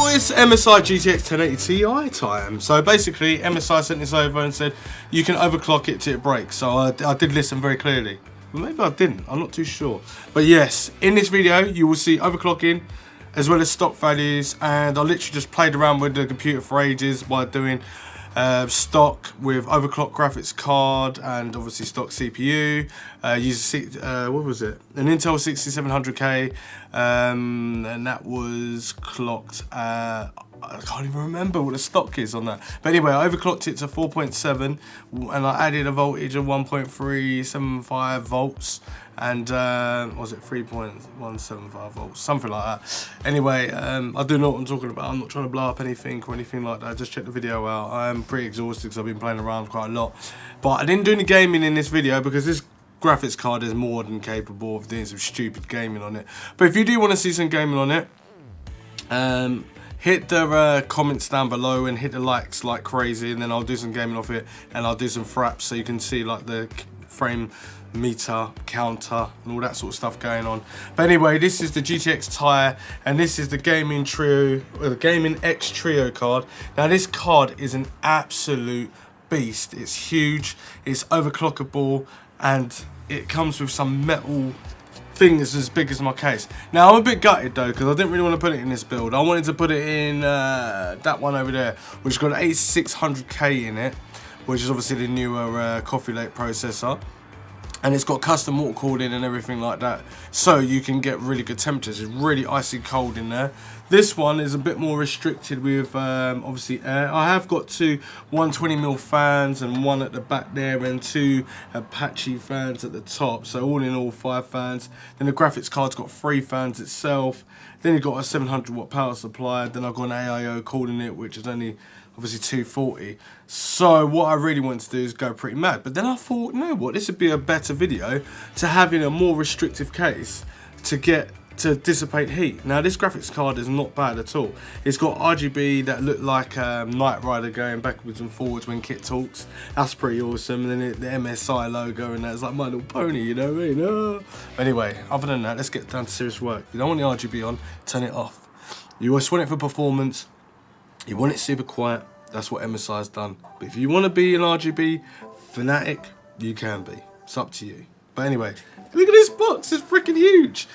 It's MSI GTX 1080 Ti time. So basically MSI sent this over and said you can overclock it till it breaks. So I did listen very clearly. Well, maybe I didn't, I'm not too sure. But yes, in this video you will see overclocking as well as stock values, and I literally just played around with the computer for ages by doing stock with overclock graphics card and obviously stock CPU. What was it? An Intel 6700K, and that was clocked. I can't even remember what the stock is on that. But anyway, I overclocked it to 4.7 and I added a voltage of 1.375 volts. And was it 3.175 volts, something like that. Anyway, I do know what I'm talking about. I'm not trying to blow up anything or anything like that. Just check the video out. I'm pretty exhausted because I've been playing around quite a lot. But I didn't do any gaming in this video because this graphics card is more than capable of doing some stupid gaming on it. But if you do want to see some gaming on it, hit the comments down below and hit the likes like crazy, and then I'll do some gaming off it and I'll do some fraps so you can see like the frame meter counter and all that sort of stuff going on. But anyway, this is the GTX Ti and this is the gaming Trio, or the gaming X Trio card. Now this card is an absolute beast. It's huge, it's overclockable, and it comes with some metal things as big as my case. Now I'm a bit gutted though because I didn't really want to put it in this build. I wanted to put it in that one over there, which got an 8600K in it, which is obviously the newer Coffee Lake processor. And it's got custom water cooling and everything like that, so you can get really good temperatures. It's really icy cold in there. This one is a bit more restricted with obviously air. I have got two 120mm fans and one at the back there and two Apache fans at the top, so all in all 5 fans. Then the graphics card's got 3 fans itself. Then you've got a 700 watt power supply. Then I've got an AIO cooling it, which is only obviously 240. So what I really want to do is go pretty mad. But then I thought, you know what, this would be a better video to have in a more restrictive case to get to dissipate heat. Now this graphics card is not bad at all. It's got RGB that look like Knight Rider going backwards and forwards when Kit talks. That's pretty awesome. And then the MSI logo and that's like My Little Pony, you know what I mean? Oh. Anyway, other than that, let's get down to serious work. If you don't want the RGB on, turn it off. You always want it for performance. You want it super quiet, that's what MSI has done. But if you want to be an RGB fanatic, you can be. It's up to you. But anyway, look at this box, it's freaking huge.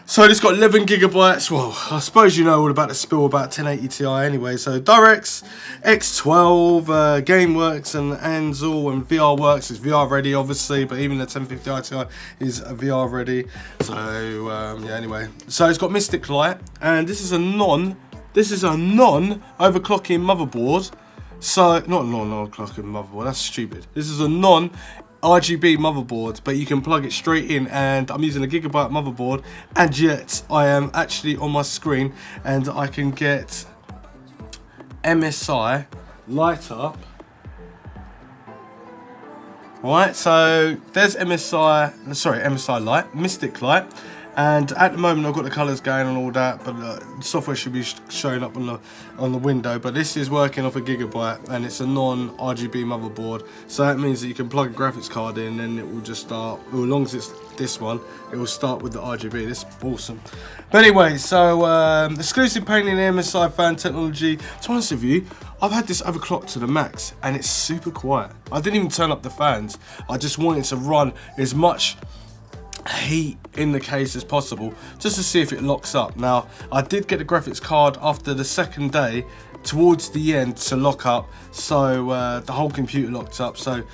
So it's got 11 gigabytes. Well, I suppose you know all about the spill about 1080 Ti anyway. So DirectX X12, GameWorks and Ansel and VRWorks is VR ready obviously, but even the 1050 Ti is VR ready. So yeah, anyway. So it's got Mystic Light, and this is a non-overclocking motherboard. So, not non-overclocking motherboard, that's stupid. This is a non-RGB motherboard, but you can plug it straight in, and I'm using a gigabyte motherboard, and yet I am actually on my screen, and I can get MSI light up. Right, so there's MSI Light, Mystic Light. And at the moment I've got the colours going and all that, but the software should be showing up on the window. But this is working off a gigabyte and it's a non-RGB motherboard, so that means that you can plug a graphics card in and it will just start. Well, as long as it's this one, it will start with the RGB. This is awesome. But anyway, so exclusive painting MSI fan technology. To be honest with you, I've had this overclocked to the max and it's super quiet. I didn't even turn up the fans. I just wanted to run as much heat in the case as possible just to see if it locks up. Now I did get the graphics card after the second day towards the end to lock up, so the whole computer locked up. So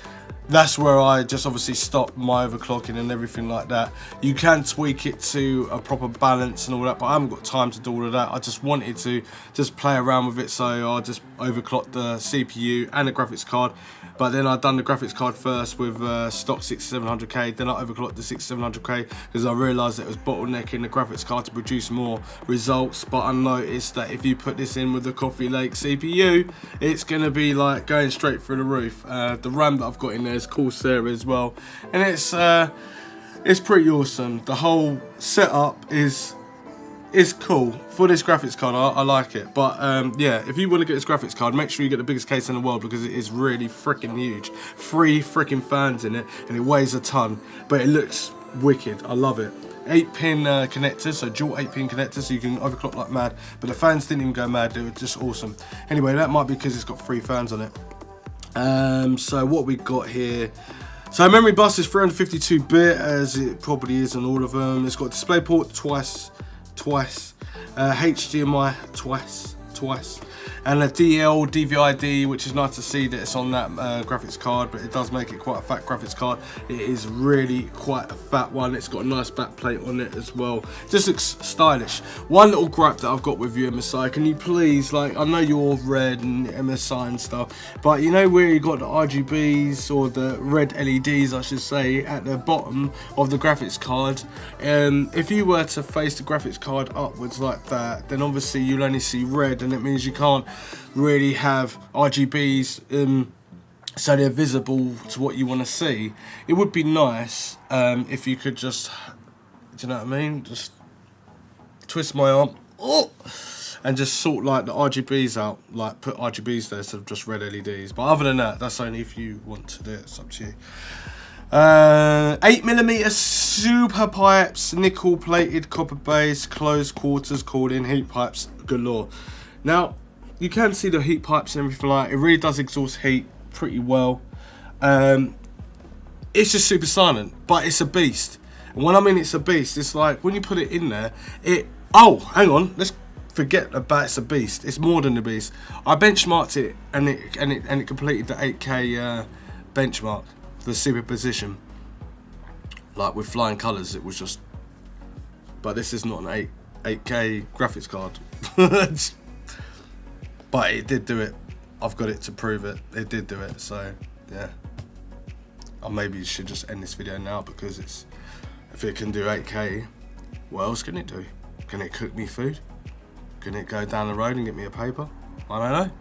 that's where I just obviously stop my overclocking and everything like that. You can tweak it to a proper balance and all that, but I haven't got time to do all of that. I just wanted to just play around with it, so I just overclocked the CPU and the graphics card. But then I've done the graphics card first with stock 6700K, then I overclocked the 6700K because I realised that it was bottlenecking the graphics card to produce more results. But I noticed that if you put this in with the Coffee Lake CPU, it's going to be like going straight through the roof. The RAM that I've got in there is Corsair as well, and it's pretty awesome. The whole setup is cool for this graphics card. I like it, but yeah, if you want to get this graphics card, make sure you get the biggest case in the world because it is really freaking huge. 3 freaking fans in it, and it weighs a ton, but it looks wicked. I love it. 8-pin connectors, so dual 8-pin connectors, so you can overclock like mad. But the fans didn't even go mad; they were just awesome. Anyway, that might be because it's got 3 fans on it. So what we got here. So memory bus is 352-bit, as it probably is on all of them. It's got DisplayPort twice, HDMI twice, and a DL DVI-D, which is nice to see that it's on that graphics card, but it does make it quite a fat graphics card. It is really quite a fat one. It's got a nice back plate on it as well. Just looks stylish. One little gripe that I've got with you, MSI, can you please, like, I know you're red and MSI and stuff, but you know where you got the RGBs, or the red LEDs I should say, at the bottom of the graphics card? If you were to face the graphics card upwards like that, then obviously you'll only see red, and it means you can't really have RGBs so they're visible to what you want to see. It would be nice if you could just, do you know what I mean, just twist my arm, and just sort like the RGBs out, like put RGBs there instead of just red LEDs. But other than that, that's only if you want to do it. It's up to you. 8mm super pipes, nickel plated, copper base, closed quarters, cooling, heat pipes galore. Now you can see the heat pipes and everything like that. It really does exhaust heat pretty well. It's just super silent, but it's a beast. And when I mean it's a beast, it's like when you put it in there, oh, hang on, let's forget about it's a beast. It's more than a beast. I benchmarked it, and it completed the 8K benchmark, the superposition. Like with flying colours, it was just. But this is not an 8K graphics card. But it did do it. I've got it to prove it. It did do it, so yeah. Or maybe you should just end this video now, because if it can do 8K, what else can it do? Can it cook me food? Can it go down the road and get me a paper? I don't know.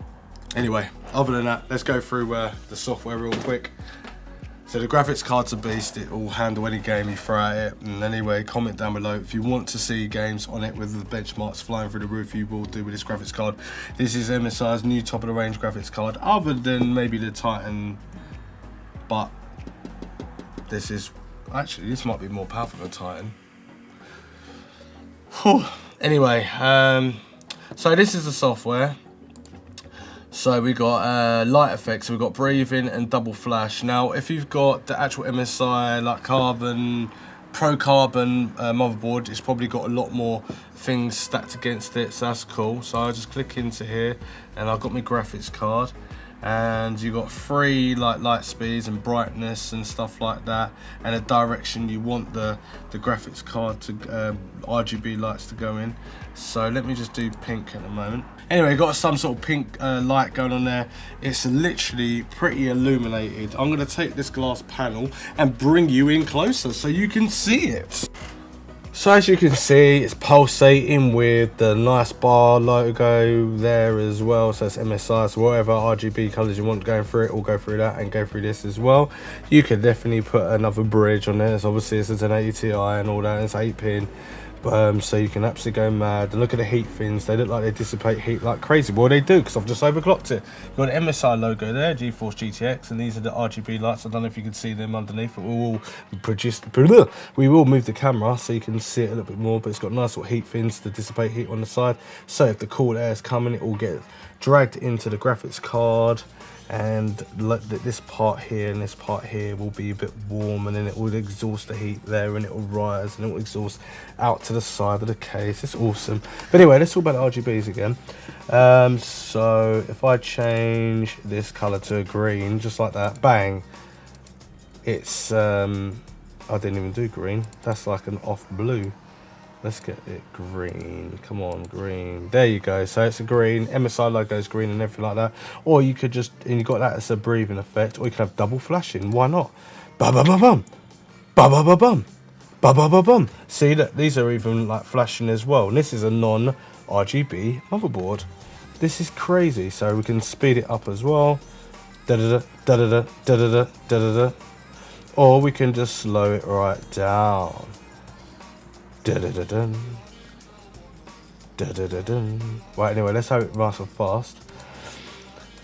Anyway, other than that, let's go through the software real quick. So the graphics card's a beast. It will handle any game you throw at it. And anyway, comment down below if you want to see games on it with the benchmarks flying through the roof. You will do with this graphics card. This is MSI's new top of the range graphics card, other than maybe the Titan. But this is actually, this might be more powerful than Titan. Whew. Anyway, so this is the software. So we got light effects, we've got breathing and double flash. Now, if you've got the actual MSI like carbon, pro carbon motherboard, it's probably got a lot more things stacked against it, so that's cool. So I just click into here, and I've got my graphics card, and you got 3 like light speeds and brightness and stuff like that, and a direction you want the graphics card to RGB lights to go in. So let me just do pink at the moment. Anyway, got some sort of pink light going on there. It's literally pretty illuminated. I'm gonna take this glass panel and bring you in closer so you can see it. So as you can see, it's pulsating with the nice bar logo there as well. So it's MSI, so whatever RGB colors you want going through it, will go through that and go through this as well. You could definitely put another bridge on there. So obviously it's a 1080 Ti and all that, and it's 8-pin. So you can absolutely go mad. And look at the heat fins, they look like they dissipate heat like crazy. Well, they do, because I've just overclocked it. You've got the MSI logo there, GeForce GTX, and these are the RGB lights. I don't know if you can see them underneath, but we will move the camera so you can see it a little bit more. But it's got nice little heat fins to dissipate heat on the side, so if the cool air is coming, it will get dragged into the graphics card, and this part here and this part here will be a bit warm, and then it will exhaust the heat there, and it will rise and it will exhaust out to the side of the case. It's awesome. But anyway, let's talk about the RGBs again. So if I change this color to a green, just like that, bang, it's I didn't even do green. That's like an off blue. Let's get it green. Come on, green. There you go. So it's a green. MSI logo is green and everything like that. Or you could just, and you got that as a breathing effect. Or you could have double flashing. Why not? Ba ba ba bum. Ba ba ba bum. Ba ba ba bum. See that these are even like flashing as well. And this is a non-RGB motherboard. This is crazy. So we can speed it up as well. Da da da da da da da da da da. Or we can just slow it right down. Da-da-da-dun. Da-da-da-dun. Right, anyway, let's hope it runs fast.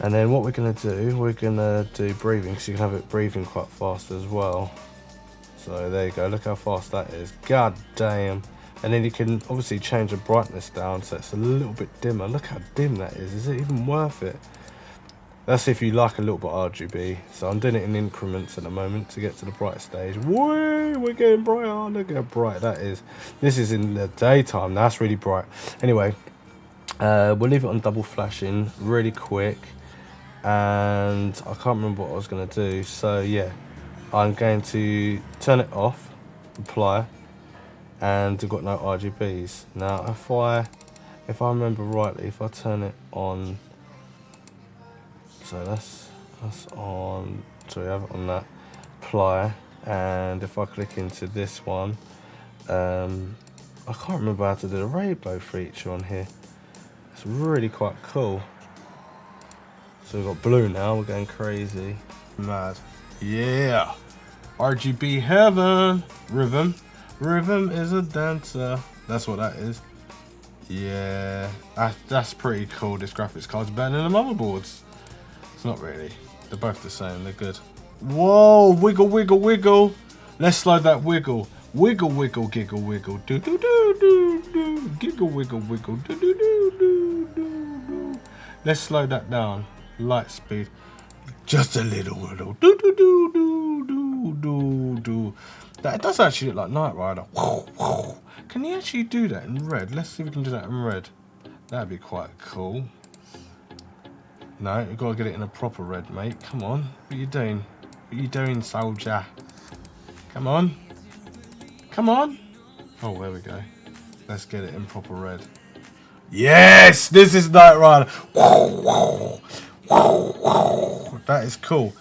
And then what we're going to do, we're going to do breathing, because you can have it breathing quite fast as well. So there you go, look how fast that is. God damn. And then you can obviously change the brightness down so it's a little bit dimmer. Look how dim that is. Is it even worth it? That's if you like a little bit RGB. So I'm doing it in increments at the moment to get to the bright stage. Whoa, we're getting brighter. Look how bright that is. This is in the daytime. That's really bright. Anyway, we'll leave it on double flashing really quick. And I can't remember what I was going to do. So yeah, I'm going to turn it off, apply, and we've got no RGBs. Now, if I remember rightly, if I turn it on, so that's on, so we have it on that, apply, and if I click into this one, I can't remember how to do the rainbow feature on here. It's really quite cool. So we've got blue now, we're going crazy. Mad. Yeah! RGB heaven! Rhythm. Rhythm is a dancer. That's what that is. Yeah, that's pretty cool. This graphics card's better than the motherboards. It's not really. They're both the same. They're good. Whoa! Wiggle, wiggle, wiggle. Let's slide that wiggle. Wiggle, wiggle, giggle, wiggle. Do do do do do. Giggle, wiggle, wiggle. Do do do do do do. Let's slow that down. Light speed. Just a little. Do do do do do do do. That does actually look like Knight Rider. Can you actually do that in red? Let's see if we can do that in red. That'd be quite cool. No, we've got to get it in a proper red, mate. Come on. What are you doing? What are you doing, soldier? Come on. Come on. Oh, there we go. Let's get it in proper red. Yes! This is Knight Rider. That is cool.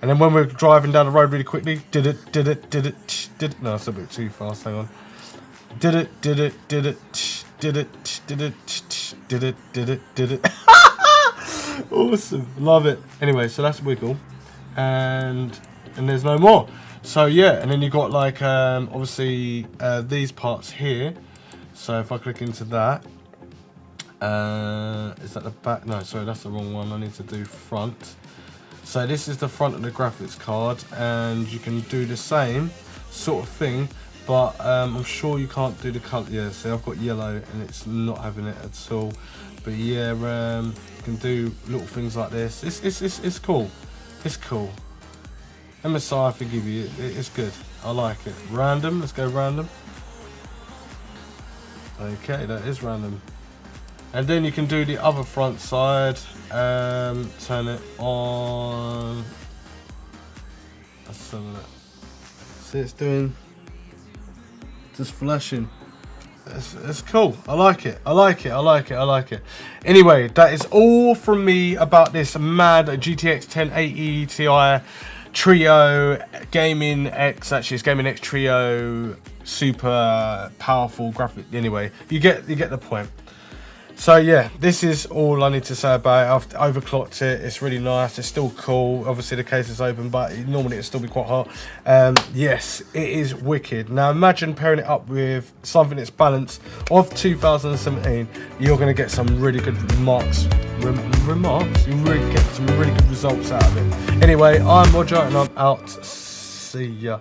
And then when we're driving down the road really quickly, did it. No, that's a bit too fast. Hang on. Did it. Awesome, love it. Anyway, so that's wiggle, and there's no more. So yeah, and then you got like obviously these parts here. So if I click into that, is that the back? No, sorry, that's the wrong one. I need to do front. So this is the front of the graphics card, and you can do the same sort of thing, but I'm sure you can't do the colour. Yeah, see, I've got yellow and it's not having it at all. But yeah, you can do little things like this. It's cool. It's cool. MSI, I forgive you. It's good. I like it. Random. Let's go random. Okay, that is random. And then you can do the other front side. Turn it on. Let's have a look. See, it's doing just flashing. It's cool. I like it. I like it. I like it. I like it. Anyway, that is all from me about this mad GTX 1080 Ti Trio Gaming X. Actually, it's Gaming X Trio, super powerful graphic. Anyway, you get the point. So yeah, this is all I need to say about it. I've overclocked it. It's really nice. It's still cool. Obviously the case is open, but normally it'll still be quite hot. Yes, it is wicked. Now imagine pairing it up with something that's balanced of 2017. You're going to get some really good remarks. You really get some really good results out of it. Anyway, I'm Roger and I'm out. See ya.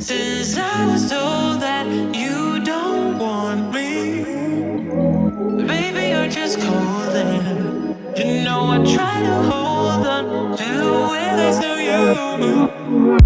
Since I was told that you don't want me, baby, you're just cold and you know I try to hold on to it. It's to you.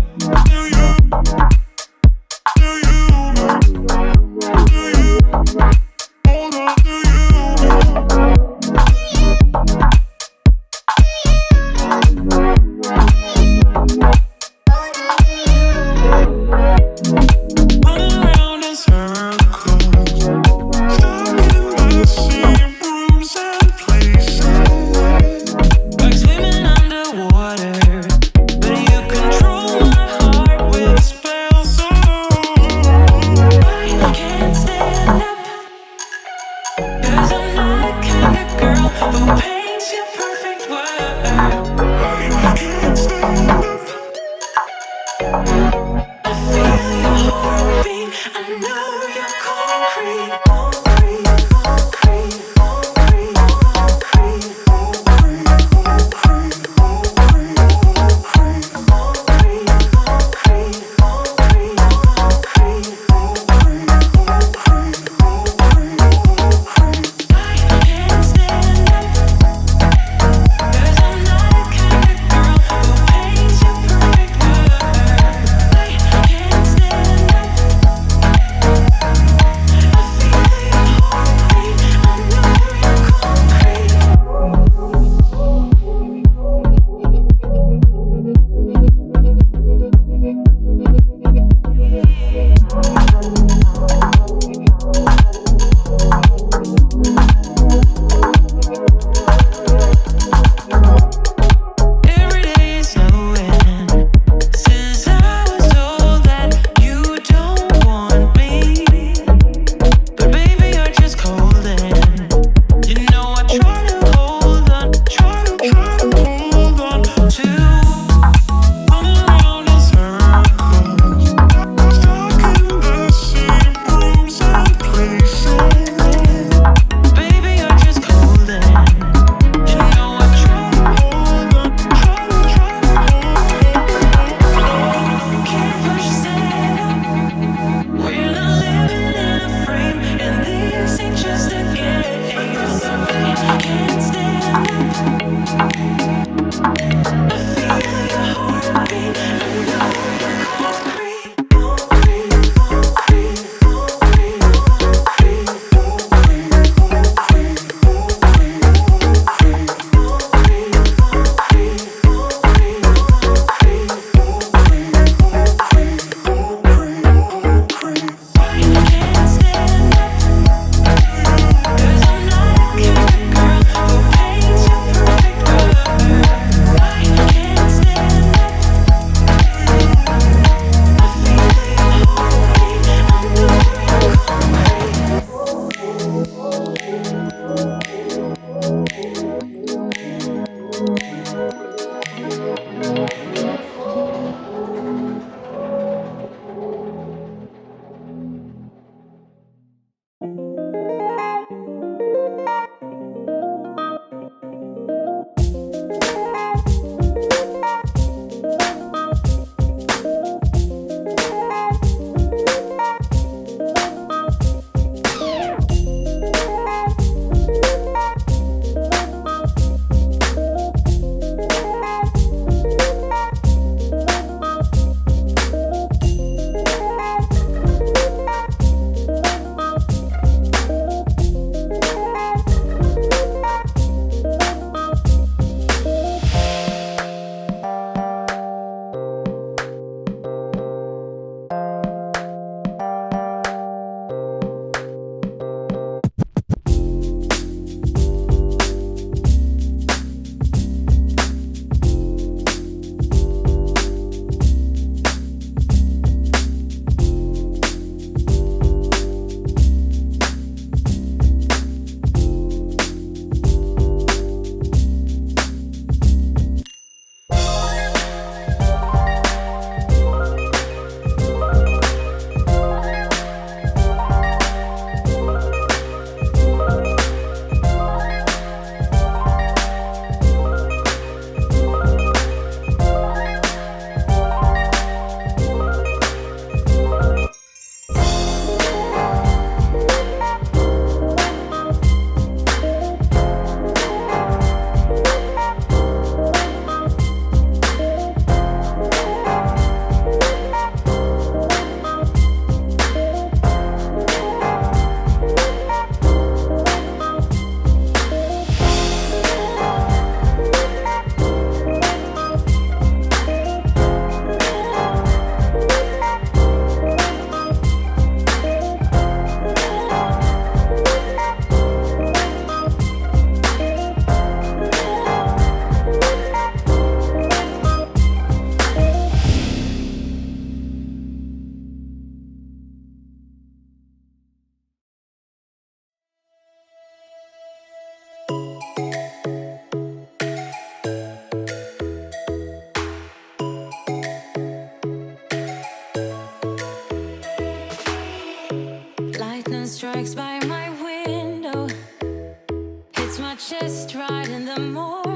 right in the morning.